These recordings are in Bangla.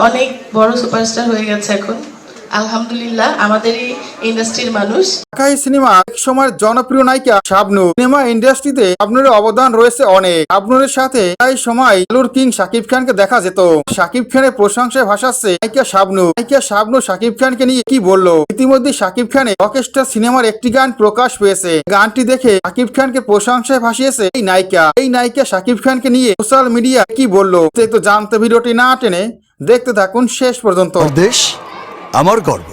অনেক বড় সুপারস্টার হয়ে গেছে এখন। আলহামদুলিল্লাহ আমাদের এই ইন্ডাস্ট্রির মানুষ। ঢাকাই সিনেমা এক সময়ের জনপ্রিয় নায়িকা শাবনূর। সিনেমা ইন্ডাস্ট্রিতে শাবনূরের অবদান রয়েছে অনেক। শাবনূরের সাথে প্রায় সময় আলুর কিং শাকিব খানকে দেখা যেত। শাকিব খানের প্রশংসায় ভাসাচ্ছে নায়িকা শাবনূর। নায়িকা শাবনূর শাকিব খানকে নিয়ে কি বললো? ইতিমধ্যে শাকিব খানের রকস্টার সিনেমার একটি গান প্রকাশ পেয়েছে। গানটি দেখে শাকিব খানকে প্রশংসায় ভাসিয়েছে এই নায়িকা। এই নায়িকা শাকিব খানকে নিয়ে সোশ্যাল মিডিয়া কি বললো তো জানতে ভিডিওটি না টেনে দেখতে থাকুন শেষ পর্যন্ত। দেশ আমার গর্ব।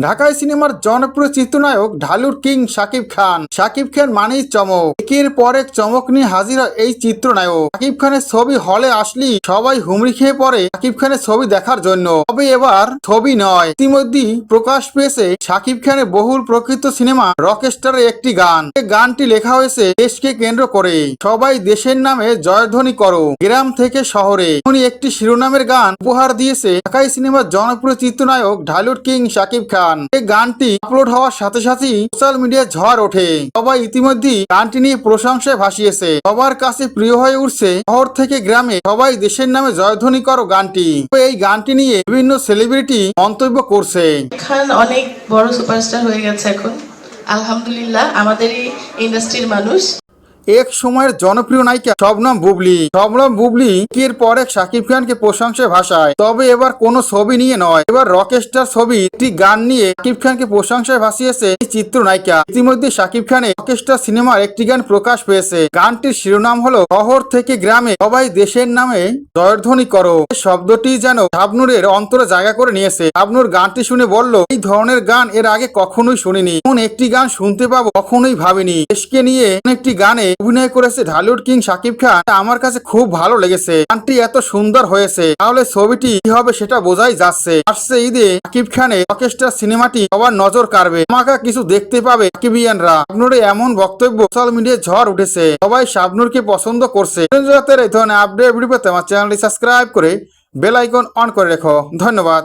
ঢাকাই সিনেমার জনপ্রিয় চিত্রনায়ক ঢালুর কিং শাকিব খান। শাকিব খান মানেই চমক। একের পর এক চমক নিয়ে হাজির হয় এই চিত্রনায়ক। শাকিব খানের ছবি হলে আসলি সবাই হুমড়ি খেয়ে পড়ে শাকিব খানের ছবি দেখার জন্য। তবে এবার ছবি নয়, ইতিমধ্যেই প্রকাশ পেয়েছে শাকিব খানের বহুল প্রকৃত সিনেমা রকস্টারের একটি গান। এই গানটি লেখা হয়েছে দেশকে কেন্দ্র করে। সবাই দেশের নামে জয়ধ্বনি করো, গ্রাম থেকে শহরে। উনি একটি শিরোনামের গান উপহার দিয়েছে ঢাকাই সিনেমার জনপ্রিয় চিত্রনায়ক ঢালুর কিং শাকিব খান। এই গানটি আপলোড হওয়ার সাথে সাথেই সোশ্যাল মিডিয়ায় ঝড় ওঠে। সবাই ইতিমধ্যেই গানটি নিয়ে প্রশংসায় ভাসিয়েছে। সবার কাছে প্রিয় হয়ে উঠছে শহর থেকে গ্রামে সবাই দেশের নামে জয়ধ্বনি করো গানটি। এই গানটি নিয়ে বিভিন্ন সেলিব্রিটি মন্তব্য করছে। খান অনেক বড় সুপারস্টার হয়ে গেছে এখন। আলহামদুলিল্লাহ আমাদের এই ইন্ডাস্ট্রির মানুষ। এক সময়ের জনপ্রিয় নায়িকা শবনম বুবলী। শবনম বুবলী এর পর এক শাকিব খানকে প্রশংসায় ভাষায়। তবে এবার কোনো ছবি নিয়ে নয়, এবার রকস্টার ছবি একটি গান নিয়ে শাকিব খানকে প্রশংসায় ভাসিয়েছে এই চিত্রনায়িকা। ইতিমধ্যে শাকিব খানের রকস্টার সিনেমার একটি গান প্রকাশ পেয়েছে। গানটির শিরোনাম হলো শহর থেকে গ্রামে সবাই দেশের নামে জয়ধ্বনি করো। এই শব্দটি যেন শাবনূরের অন্তরে জায়গা করে নিয়েছে। শাবনূর গানটি শুনে বলল, এই ধরনের গান এর আগে কখনোই শুনিনি, এমন একটি গান শুনতে পাবো কখনোই ভাবিনি। দেশকে নিয়ে একটি গানে অভিনয় করেছে ঢালিউড কিং শাকিব খান। আমার কাছে খুব ভালো লেগেছে। গানটি এত সুন্দর হয়েছে, তাহলে ছবিটি কি হবে সেটা বোঝাই যাচ্ছে। আসছে ঈদে শাকিব খানের রকস্টার সিনেমাটি সবার নজর কাড়বে। আমাকে কিছু দেখতে পাবে শাকিবিয়ানরা। শাবনূরের এমন বক্তব্য সোশ্যাল মিডিয়ায় ঝড় উঠেছে। সবাই শাবনূরকে পছন্দ করছে। এই ধরনের আপডেট ভিডিও পেতে আমার চ্যানেলটি সাবস্ক্রাইব করে বেল আইকন অন করে রেখো। ধন্যবাদ।